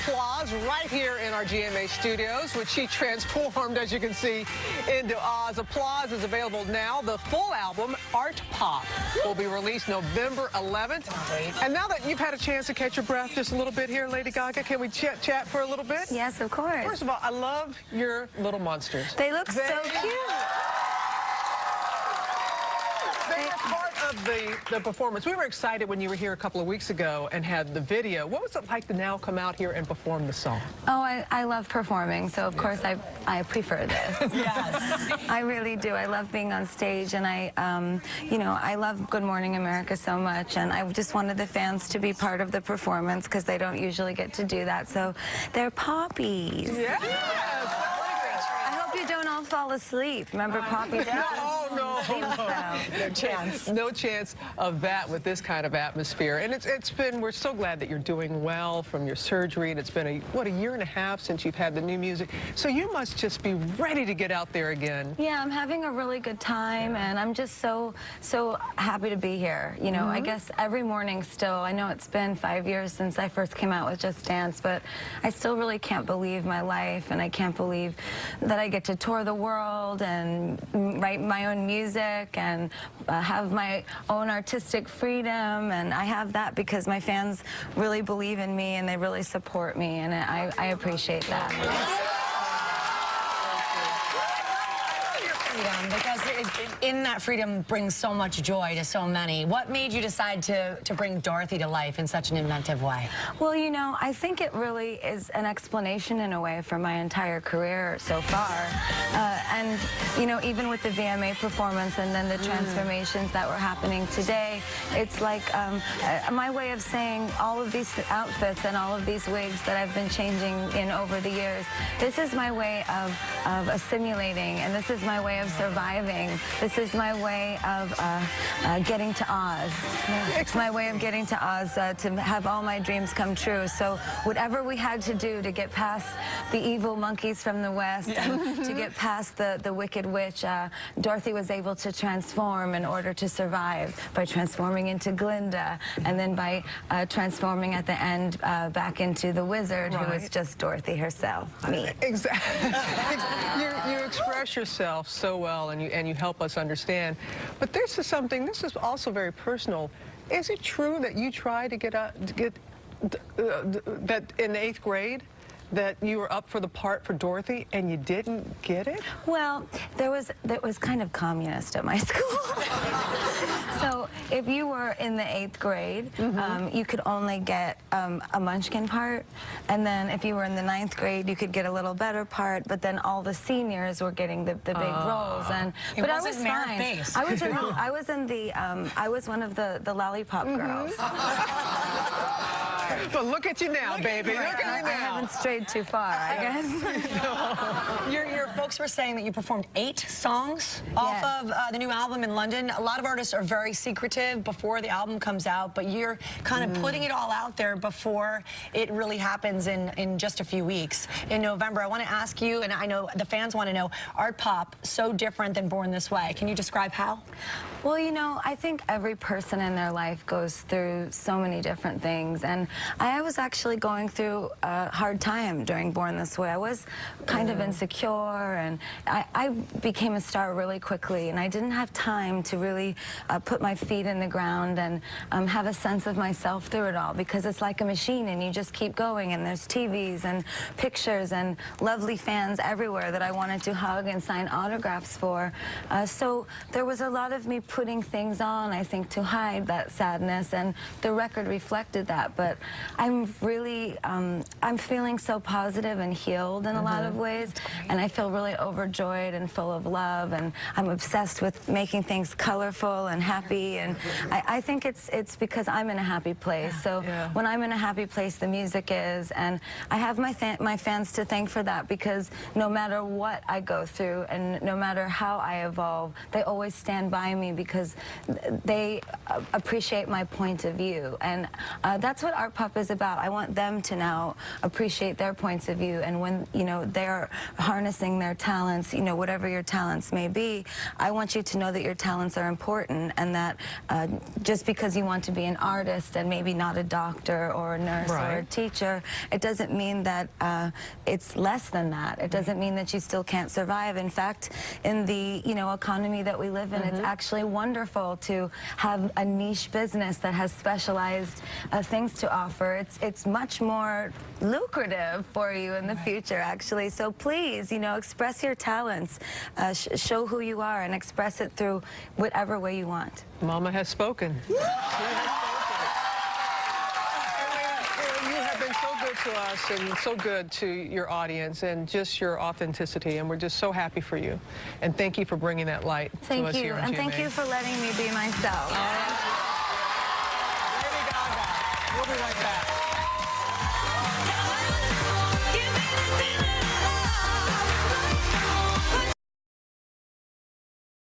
applause right here in our GMA studios, which she transformed, as you can see, into Oz. Applause is available now. The full album, Art Pop, will be released November 11th. And now that you've had a chance to catch your breath just a little bit here, Lady Gaga, can we chat for a little bit? Yes, of course. First of all, I love your little monsters. They look so cute. They were part of the performance. We were excited when you were here a couple of weeks ago and had the video. What was it like to now come out here and perform the song? Oh, I love performing, so of course I prefer this. Yes. I really do. I love being on stage, and you know, I love Good Morning America so much, and I just wanted the fans to be part of the performance because they don't usually get to do that. So they're poppies. Yes. I hope you don't all fall asleep. Remember Poppy does? Oh, no. No chance. No chance of that with this kind of atmosphere. And we're so glad that you're doing well from your surgery. And it's been a year and a half since you've had the new music. So you must just be ready to get out there again. Yeah, I'm having a really good time, and I'm just so happy to be here. You know, I guess every morning still, I know it's been 5 years since I first came out with Just Dance, but I still really can't believe my life, and I can't believe that I get to tour the world and write my own music and have my own artistic freedom, and I have that because my fans really believe in me and they really support me, and I appreciate that. Because in that freedom brings so much joy to so many. What made you decide to bring Dorothy to life in such an inventive way? Well, you know, I think it really is an explanation in a way for my entire career so far. And, you know, even with the VMA performance and then the transformations that were happening today, it's like my way of saying all of these outfits and all of these wigs that I've been changing in over the years, this is my way of assimilating, and this is my way of surviving. This is my way of getting to Oz. It's my way of getting to Oz, to have all my dreams come true. So whatever we had to do to get past the evil monkeys from the West and to get past the Wicked Witch, Dorothy was able to transform in order to survive by transforming into Glinda, and then by transforming at the end back into the wizard, who is just Dorothy herself, me. Exactly. You express yourself so well, and you help us understand. But this is also very personal. Is it true that you tried to get that in 8th grade, that you were up for the part for Dorothy and you didn't get it? Well, that was kind of communist at my school. So if you were in the 8th grade, you could only get a munchkin part, and then if you were in the 9th grade, you could get a little better part, but then all the seniors were getting the big roles. But I was fine. I was one of the lollipop girls. But look at you now, baby. Look at you now. I haven't strayed too far, I guess. Your folks were saying that you performed 8 songs off of the new album in London. A lot of artists are very secretive before the album comes out, but you're kind of putting it all out there before it really happens in just a few weeks. In November, I want to ask you, and I know the fans want to know, Art Pop, so different than Born This Way. Can you describe how? Well, you know, I think every person in their life goes through so many different things, and I was actually going through a hard time during Born This Way. I was kind of insecure, and I became a star really quickly, and I didn't have time to really put my feet in the ground and have a sense of myself through it all, because it's like a machine and you just keep going, and there's TVs and pictures and lovely fans everywhere that I wanted to hug and sign autographs for. So there was a lot of me putting things on, I think, to hide that sadness, and the record reflected that. But I'm really, I'm feeling so positive and healed in a lot of ways, and I feel really overjoyed and full of love, and I'm obsessed with making things colorful and happy, and I think it's because I'm in a happy place. So when I'm in a happy place, the music is, and I have my fans to thank for that, because no matter what I go through and no matter how I evolve, they always stand by me because they appreciate my point of view, and that's what art Art Pop is about. I want them to now appreciate their points of view, and when, you know, they're harnessing their talents, you know, whatever your talents may be, I want you to know that your talents are important, and that just because you want to be an artist and maybe not a doctor or a nurse or a teacher, it doesn't mean that it's less than that. It doesn't mean that you still can't survive. In fact, in the, you know, economy that we live in, it's actually wonderful to have a niche business that has specialized things to offer. It's much more lucrative for you in the future, actually. So please, you know, express your talents, show who you are, and express it through whatever way you want. Mama has spoken. She has spoken. You have been so good to us and so good to your audience, and just your authenticity, and we're just so happy for you. And thank you for bringing that light to us here on GMA. And thank you for letting me be myself. Lady Gaga. We'll be right back.